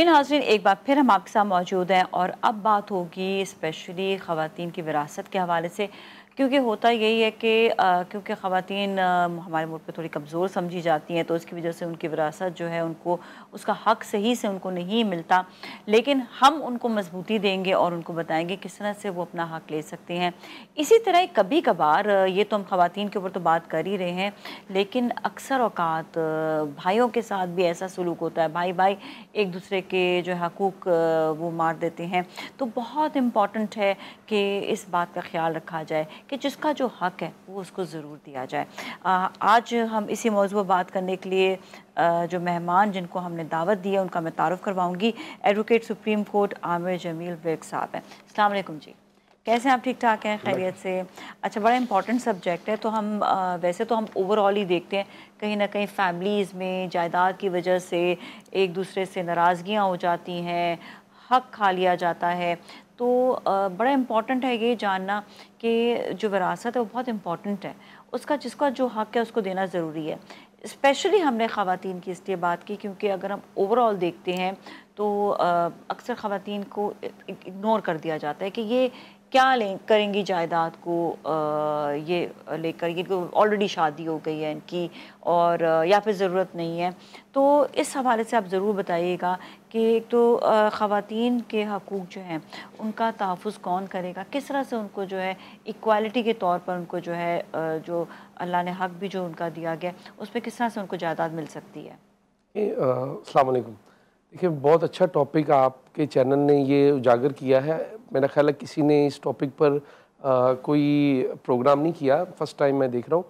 जी नाज़रीन, एक बार फिर हम आपके साथ मौजूद हैं और अब बात होगी स्पेशली ख़वातीन की विरासत के हवाले से, क्योंकि होता यही है कि क्योंकि ख़वातीन हमारे मुल्क में थोड़ी कमज़ोर समझी जाती हैं, तो इसकी वजह से उनकी विरासत जो है उनको उसका हक़ सही से उनको नहीं मिलता। लेकिन हम उनको मजबूती देंगे और उनको बताएंगे किस तरह से वो अपना हक़ ले सकते हैं। इसी तरह कभी कभार ये तो हम ख़वातीन के ऊपर तो बात कर ही रहे हैं, लेकिन अक्सर औक़ात भाइयों के साथ भी ऐसा सलूक होता है, भाई भाई एक दूसरे के जो हकूक़ वो मार देते हैं। तो बहुत इम्पॉर्टेंट है कि इस बात का ख्याल रखा जाए कि जिसका जो हक़ है वो उसको ज़रूर दिया जाए। आज हम इसी मौज़ू पर बात करने के लिए जो मेहमान जिनको हमने दावत दी है उनका मैं तारुफ़ करवाऊँगी। Advocate Supreme Court Aamir Jameel Baig sahab हैं। अस्सलाम वालेकुम जी, कैसे हैं आप? ठीक ठाक हैं, खैरियत से? अच्छा, बड़ा इंपॉर्टेंट सब्जेक्ट है। तो हम वैसे तो हम ओवरऑल ही देखते हैं, कहीं ना कहीं फैमिलीज़ में जायदाद की वजह से एक दूसरे से नाराज़गियाँ हो जाती हैं, हक़ खा लिया जाता है। तो बड़ा इम्पॉर्टेंट है ये जानना कि जो विरासत है वो बहुत इम्पॉर्टेंट है, उसका जिसका जो हक़ है उसको देना ज़रूरी है। स्पेशली हमने ख़वातीन की इसलिए बात की क्योंकि अगर हम ओवरऑल देखते हैं तो अक्सर ख़वातीन को इग्नोर कर दिया जाता है कि ये क्या ले करेंगी जायदाद को, ये लेकर, ये ऑलरेडी शादी हो गई है इनकी और या फिर ज़रूरत नहीं है। तो इस हवाले से आप ज़रूर बताइएगा कि एक तो ख़वातीन के हकूक़ जो हैं उनका तहफ़्फ़ुज़ कौन करेगा, किस तरह से उनको जो है इक्वालिटी के तौर पर उनको जो है जो अल्लाह ने हक़ भी जो उनका दिया गया उस पर किस तरह से उनको जायदाद मिल सकती है। अस्सलाम वालेकुम। देखिए, बहुत अच्छा टॉपिक आपके चैनल ने ये उजागर किया है। मेरा ख़्याल है किसी ने इस टॉपिक पर कोई प्रोग्राम नहीं किया, फ़र्स्ट टाइम मैं देख रहा हूँ।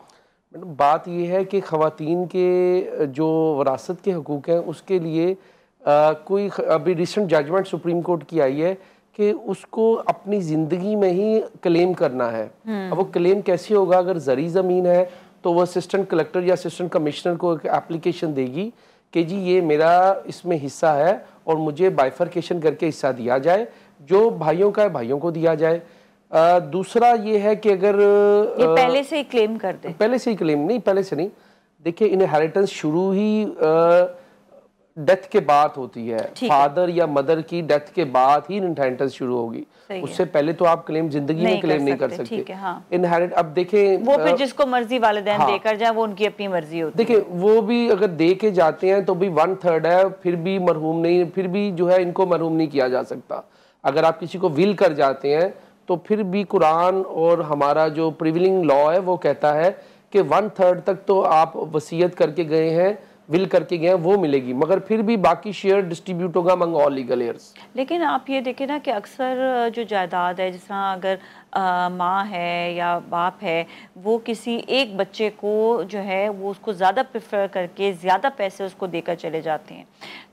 मतलब बात ये है कि ख़वातीन के जो विरासत के हकूक़ हैं उसके लिए कोई अभी रिसेंट जजमेंट सुप्रीम कोर्ट की आई है कि उसको अपनी ज़िंदगी में ही क्लेम करना है। अब वो क्लेम कैसे होगा? अगर ज़री ज़मीन है तो वो असिस्टेंट कलेक्टर या असिस्टेंट कमिश्नर को एक एप्लीकेशन देगी कि जी ये मेरा इसमें हिस्सा है और मुझे बाइफरकेशन करके हिस्सा दिया जाए, जो भाइयों का है भाइयों को दिया जाए। दूसरा ये है कि अगर ये पहले से ही क्लेम कर दे, पहले से ही क्लेम नहीं, पहले से नहीं। देखिए, इनहेरिटेंस शुरू ही डेथ के बाद होती है। फादर या मदर की डेथ के बाद ही इनहेरिटेंस शुरू होगी, उससे पहले तो आप क्लेम जिंदगी में क्लेम नहीं कर सकते। हाँ। इनहेरिट अब देखें, वो फिर जिसको मर्जी वालिदैन हाँ, देकर जाए वो उनकी अपनी मर्जी होती है। देखिए, वो भी अगर दे के जाते हैं तो भी 1/3 है, फिर भी मरहूम नहीं, फिर भी जो है इनको मरहूम नहीं किया जा सकता। अगर आप किसी को विल कर जाते हैं तो फिर भी कुरान और हमारा जो प्रिविलिंग लॉ है वो कहता है कि 1/3 तक तो आप वसीयत करके गए हैं, विल करके गए हैं, वो मिलेगी, मगर फिर भी बाकी शेयर डिस्ट्रीब्यूट होगा अमंग ऑल लीगल हेयर्स। लेकिन आप ये देखिए ना कि अक्सर जो जायदाद है, जिस तरह अगर माँ है या बाप है, वो किसी एक बच्चे को जो है वो उसको ज़्यादा प्रेफर करके ज़्यादा पैसे उसको देकर चले जाते हैं।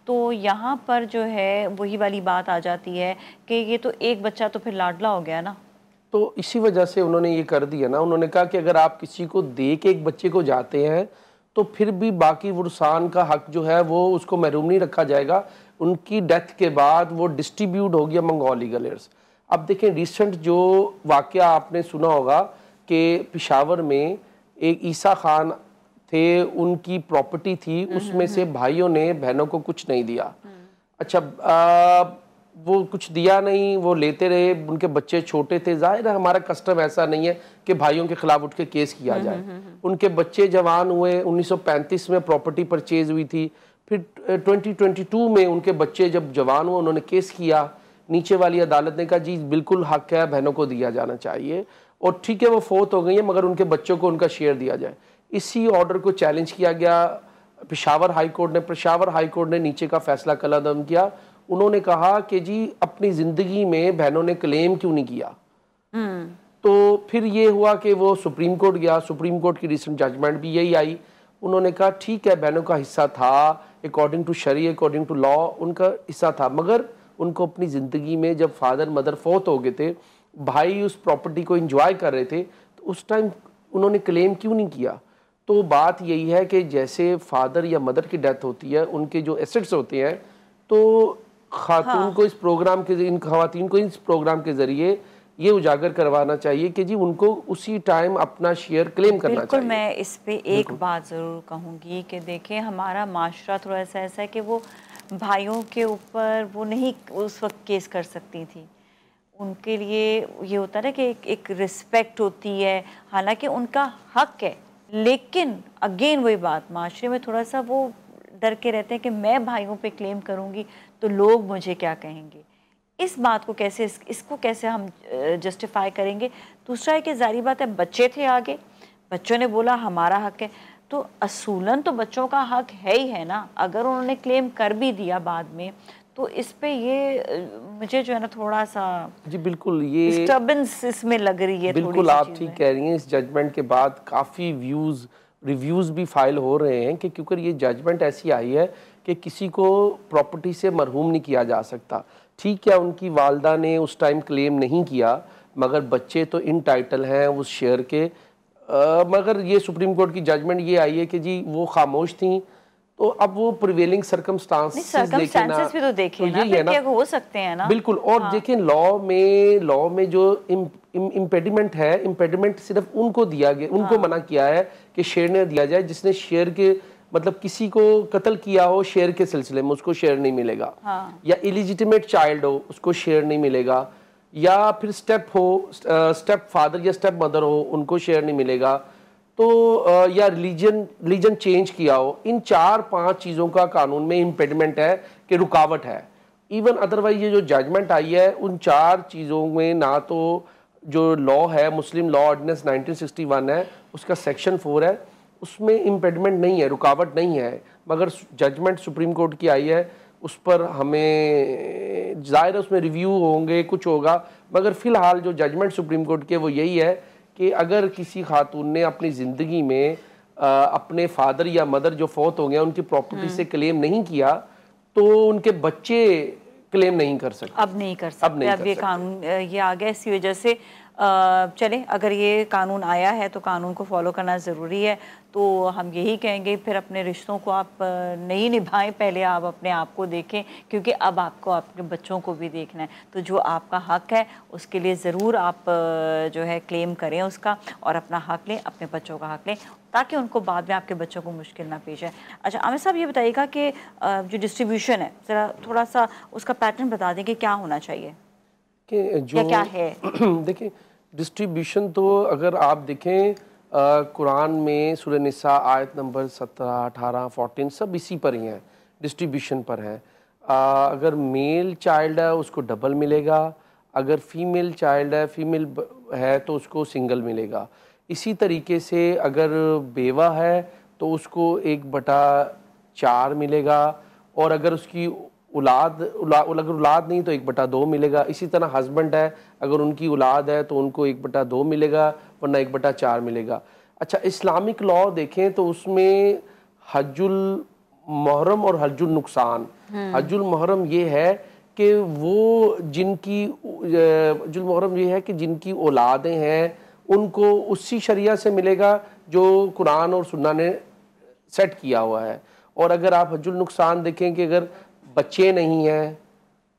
तो यहाँ पर जो है वही वाली बात आ जाती है कि ये तो एक बच्चा तो फिर लाडला हो गया ना। तो इसी वजह से उन्होंने ये कर दिया ना, उन्होंने कहा कि अगर आप किसी को दे के एक बच्चे को जाते हैं तो फिर भी बाकी वुरसान का हक जो है वो उसको महरूम नहीं रखा जाएगा, उनकी डेथ के बाद वो डिस्ट्रीब्यूट होगी अमंग ऑल लीगल हेयर्स। अब देखें, रिसेंट जो वाक़या आपने सुना होगा कि पेशावर में एक ईसा खान थे, उनकी प्रॉपर्टी थी, उसमें से भाइयों ने बहनों को कुछ नहीं दिया। अच्छा, वो कुछ दिया नहीं, वो लेते रहे, उनके बच्चे छोटे थे। जाहिर है हमारा कस्टम ऐसा नहीं है कि भाइयों के खिलाफ उठ के केस किया जाए। उनके बच्चे जवान हुए, 1935 में प्रॉपर्टी परचेज हुई थी, फिर 2022 में उनके बच्चे जब जवान हुए उन्होंने केस किया, नीचे वाली अदालत ने कहा जी बिल्कुल हक है, बहनों को दिया जाना चाहिए, और ठीक है वो फोत हो गई है मगर उनके बच्चों को उनका शेयर दिया जाए। इसी ऑर्डर को चैलेंज किया गया पेशावर हाई कोर्ट ने। पेशावर हाई कोर्ट ने नीचे का फैसला कलअदम किया। उन्होंने कहा कि जी अपनी ज़िंदगी में बहनों ने क्लेम क्यों नहीं किया। तो फिर ये हुआ कि वो सुप्रीम कोर्ट गया, सुप्रीम कोर्ट की रिसेंट जजमेंट भी यही आई। उन्होंने कहा ठीक है, बहनों का हिस्सा था, अकॉर्डिंग टू शरी, अकॉर्डिंग टू लॉ उनका हिस्सा था, मगर उनको अपनी ज़िंदगी में जब फादर मदर फोत हो गए थे, भाई उस प्रॉपर्टी को इंजॉय कर रहे थे, तो उस टाइम उन्होंने क्लेम क्यों नहीं किया। तो बात यही है कि जैसे फादर या मदर की डेथ होती है, उनके जो एसेट्स होते हैं, तो खातून को इस प्रोग्राम के, इन खवातीन को इस प्रोग्राम के ज़रिए ये उजागर करवाना चाहिए कि जी उनको उसी टाइम अपना शेयर क्लेम करना बिल्कुल चाहिए। मैं इस पे एक बात ज़रूर कहूँगी कि देखें, हमारा माशरा थोड़ा सा ऐसा है कि वो भाइयों के ऊपर वो नहीं उस वक्त केस कर सकती थी। उनके लिए ये होता है ना कि एक रिस्पेक्ट होती है, हालांकि उनका हक है, लेकिन अगेन वही बात, माशरे में थोड़ा सा वो डर के रहते हैं कि मैं भाइयों पे क्लेम करूँगी तो लोग मुझे क्या कहेंगे। इस बात को कैसे इसको कैसे हम जस्टिफाई करेंगे। दूसरा है कि जारी बात है, बच्चे थे आगे, बच्चों ने बोला हमारा हक है, तो असूलन तो बच्चों का हक है ही है ना। अगर उन्होंने क्लेम कर भी दिया बाद में, तो इस पे ये मुझे जो है ना थोड़ा सा जी बिल्कुल, ये डिस्टर्बेंस इसमें लग रही है। बिल्कुल आप ठीक कह रही हैं। इस जजमेंट के बाद काफ़ी रिव्यूज़ भी फाइल हो रहे हैं कि क्योंकि ये जजमेंट ऐसी आई है कि किसी को प्रॉपर्टी से मरहूम नहीं किया जा सकता। ठीक है, उनकी वालदा ने उस टाइम क्लेम नहीं किया, मगर बच्चे तो इन टाइटल हैं उस शेयर के। मगर ये सुप्रीम कोर्ट की जजमेंट ये आई है कि जी वो खामोश थी, तो अब वो प्रिवेलिंग सर्कमस्टांसेस देखे ना, भी तो देखे तो यही है ना, हो सकते हैं ना। बिल्कुल। और हाँ। देखें लॉ में जो इम्पेडिमेंट है, इम्पेडिमेंट सिर्फ उनको दिया गया, उनको हाँ। मना किया है कि शेयर न दिया जाए जिसने शेयर के मतलब किसी को कत्ल किया हो शेयर के सिलसिले में, उसको शेयर नहीं मिलेगा। हाँ। या इलिजिटिमेट चाइल्ड हो, उसको शेयर नहीं मिलेगा। या फिर स्टेप फादर या स्टेप मदर हो, उनको शेयर नहीं मिलेगा। तो या रिलीजन चेंज किया हो, इन 4-5 चीज़ों का कानून में इम्पेडिमेंट है कि रुकावट है। इवन अदरवाइज ये जो जजमेंट आई है उन 4 चीज़ों में, ना तो जो लॉ है मुस्लिम लॉ ऑर्डिनेंस 1961 है, उसका सेक्शन 4 है, उसमें इम्पेडिमेंट नहीं है, रुकावट नहीं है। मगर जजमेंट सुप्रीम कोर्ट की आई है, उस पर हमें ज़ाहिर है उसमें रिव्यू होंगे, कुछ होगा। मगर फ़िलहाल जो जजमेंट सुप्रीम कोर्ट के वो यही है कि अगर किसी खातून ने अपनी ज़िंदगी में अपने फादर या मदर जो फौत हो गया उनकी प्रॉपर्टी से क्लेम नहीं किया, तो उनके बच्चे क्लेम नहीं कर सकते। अब नहीं कर सकते। अब ये कानून ये आ गया, इसी वजह से चले, अगर ये कानून आया है तो कानून को फॉलो करना ज़रूरी है। तो हम यही कहेंगे फिर अपने रिश्तों को आप नहीं निभाएं, पहले आप अपने आप को देखें, क्योंकि अब आपको अपने बच्चों को भी देखना है। तो जो आपका हक है उसके लिए ज़रूर आप जो है क्लेम करें उसका, और अपना हक लें, अपने बच्चों का हक लें, ताकि उनको बाद में आपके बच्चों को मुश्किल ना पेश आए। अच्छा आमिर साहब, ये बताइएगा कि जो डिस्ट्रीब्यूशन है, ज़रा थोड़ा सा उसका पैटर्न बता दें कि क्या होना चाहिए, कि जो क्या है। देखिए, डिस्ट्रीब्यूशन तो अगर आप देखें कुरान में सूरह निसा आयत नंबर 17, 18, 14 सब इसी पर ही हैं, डिस्ट्रीब्यूशन पर हैं। अगर मेल चाइल्ड है उसको डबल मिलेगा, अगर फीमेल चाइल्ड है, फीमेल है तो उसको सिंगल मिलेगा। इसी तरीके से अगर बेवा है तो उसको 1/4 मिलेगा, और अगर उसकी अगर औलाद नहीं तो 1/2 मिलेगा। इसी तरह हस्बैंड है, अगर उनकी औलाद है तो उनको 1/2 मिलेगा, वरना 1/4 मिलेगा। अच्छा, इस्लामिक लॉ देखें तो उसमें हज्जुल मुहर्रम और हज्जुल नुकसान। हज्जुल मुहर्रम ये है कि वो जिनकी हज्जुल मुहर्रम ये है कि जिनकी औलादें हैं उनको उसी शरिया से मिलेगा जो कुरान और सुन्ना ने सेट किया हुआ है। और अगर आप हज्जुल नुकसान देखें कि अगर बच्चे नहीं हैं,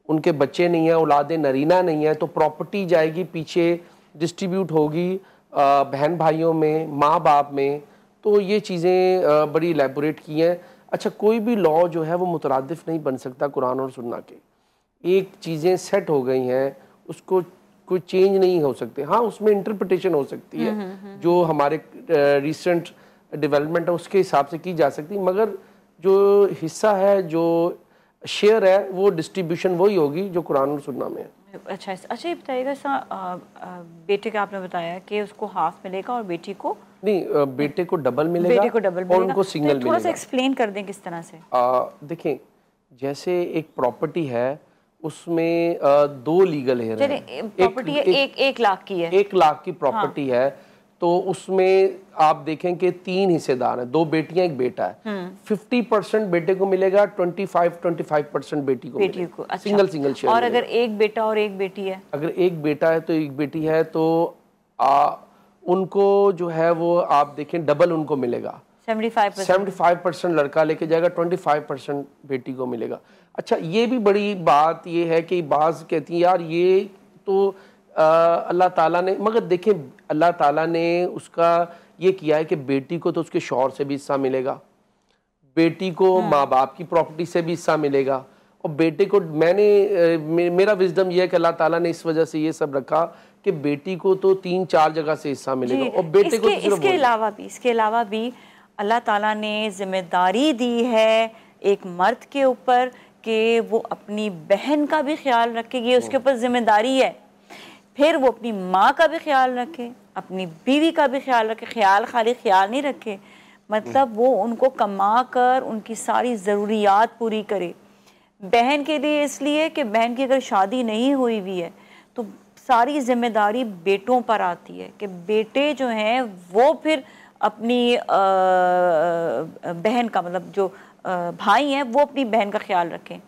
उनके बच्चे नहीं हैं, औलादे नरीना नहीं है, तो प्रॉपर्टी जाएगी पीछे, डिस्ट्रीब्यूट होगी बहन भाइयों में, माँ बाप में। तो ये चीज़ें बड़ी इलेबोरेट की हैं। अच्छा, कोई भी लॉ जो है वो मुतरादिफ नहीं बन सकता कुरान और सुन्ना के। एक चीज़ें सेट हो गई हैं, उसको कोई चेंज नहीं हो सकते। हाँ, उसमें इंटरप्रिटेशन हो सकती है, जो हमारे रिसेंट डेवलपमेंट है उसके हिसाब से की जा सकती है, मगर जो हिस्सा है, जो शेयर है, वो डिस्ट्रीब्यूशन वही होगी जो कुरान और सुन्ना में है। अच्छा ये बताइएगा, बेटे का आपने बताया कि उसको हाफ मिलेगा और बेटी को नहीं, बेटे को डबल मिलेगा, और उनको सिंगल मिलेगा। थोड़ा सा एक्सप्लेन कर दें किस तरह से। देखें, जैसे एक प्रॉपर्टी है उसमें 2 लीगल हेयर हैं। प्रॉपर्टी है 1 लाख की है, 1 लाख की प्रॉपर्टी है, तो उसमें आप देखें कि 3 हिस्सेदार हैं, 2 बेटियां 1 बेटा है। 50% बेटे को मिलेगा, 25% बेटी को मिलेगा। अच्छा। Single share. और अगर 1 बेटा और 1 बेटी है, अगर 1 बेटा है तो 1 बेटी है, तो उनको जो है वो आप देखें डबल उनको मिलेगा। 75% लड़का लेके जाएगा, 25% बेटी को मिलेगा। अच्छा, ये भी बड़ी बात ये है कि बाज़ कहती है यार ये तो अल्लाह ताला ने, मगर देखें अल्लाह ताला ने उसका ये किया है कि बेटी को तो उसके शौहर से भी हिस्सा मिलेगा, बेटी को माँ बाप की प्रॉपर्टी से भी हिस्सा मिलेगा, और बेटे को मेरा विजडम ये है कि अल्लाह ताला ने इस वजह से ये सब रखा कि बेटी को तो 3-4 जगह से हिस्सा मिलेगा और बेटे को तो सिर्फ इसके अलावा भी अल्लाह ताला ने जिम्मेदारी दी है एक मर्द के ऊपर कि वो अपनी बहन का भी ख्याल रखेगी, उसके ऊपर जिम्मेदारी है। फिर वो अपनी माँ का भी ख्याल रखे, अपनी बीवी का भी ख्याल रखे, खाली ख्याल नहीं रखे, मतलब वो उनको कमा कर उनकी सारी ज़रूरियात पूरी करे। बहन के लिए इसलिए कि बहन की अगर शादी नहीं हुई हुई है तो सारी जिम्मेदारी बेटों पर आती है कि बेटे जो हैं वो फिर अपनी बहन का, मतलब जो भाई हैं वो अपनी बहन का ख्याल रखें।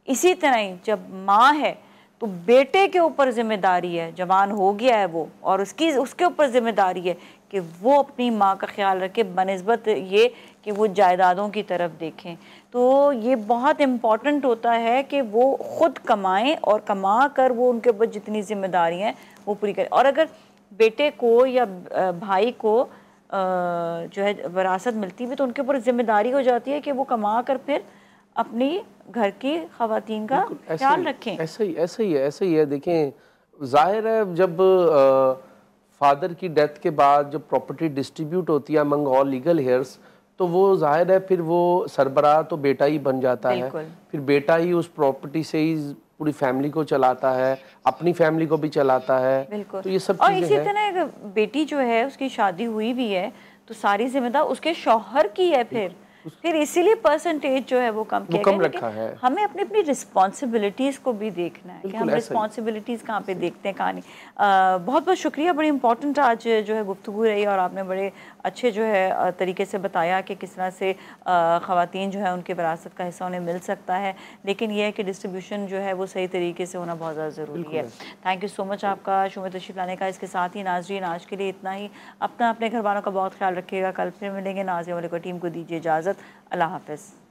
इसी तरह ही जब माँ है तो बेटे के ऊपर जिम्मेदारी है, जवान हो गया है वो, और उसके ऊपर जिम्मेदारी है कि वो अपनी माँ का ख्याल रखे बनिस्बत ये कि वो जायदादों की तरफ देखें। तो ये बहुत इम्पॉर्टेंट होता है कि वो ख़ुद कमाएं और कमा कर वो उनके ऊपर जितनी जिम्मेदारी हैं वो पूरी करें। और अगर बेटे को या भाई को जो है विरासत मिलती भी तो उनके ऊपर जिम्मेदारी हो जाती है कि वो कमा कर फिर अपनी घर की ख़वातीन का ख्याल रखें। ऐसा ही है। देखें, जाहिर है जब फादर की डेथ के बाद जब प्रॉपर्टी डिस्ट्रीब्यूट होती है अमंग ऑल लीगल हेयर्स, तो वो जाहिर है फिर वो सरबराह तो बेटा ही बन जाता है, फिर बेटा ही उस प्रॉपर्टी से ही पूरी फैमिली को चलाता है, अपनी फैमिली को भी चलाता है। तो ये सब और इसी तरह बेटी जो है उसकी शादी हुई भी है तो सारी जिम्मेदारी उसके शौहर की है, फिर इसीलिए परसेंटेज जो है वो कम रखा है। हमें अपनी अपनी रिस्पॉन्सिबिलिटीज़ को भी देखना है कि हम रिस्पॉन्सिबिलिटीज़ कहाँ पे देखते हैं, कहाँ नहीं। बहुत बहुत शुक्रिया, बड़ी इंपॉर्टेंट आज जो है गुफ्तगू रही और आपने बड़े अच्छे जो है तरीके से बताया कि किस तरह से ख़वातीन जो है उनके विरासत का हिस्सा उन्हें मिल सकता है, लेकिन यह है कि डिस्ट्रीब्यूशन जो है वो सही तरीके से होना बहुत ज़्यादा ज़रूरी है। थैंक यू सो मच आपका शो में तशरीफ़ लाने का। इसके साथ ही नाज़रीन आज के लिए इतना ही। अपने घर वालों का बहुत ख्याल रखिएगा। कल फिर मिलेंगे। नाज़रीन वाले को टीम को दीजिए इजाज़त। अल्लाह हाफ़िज़।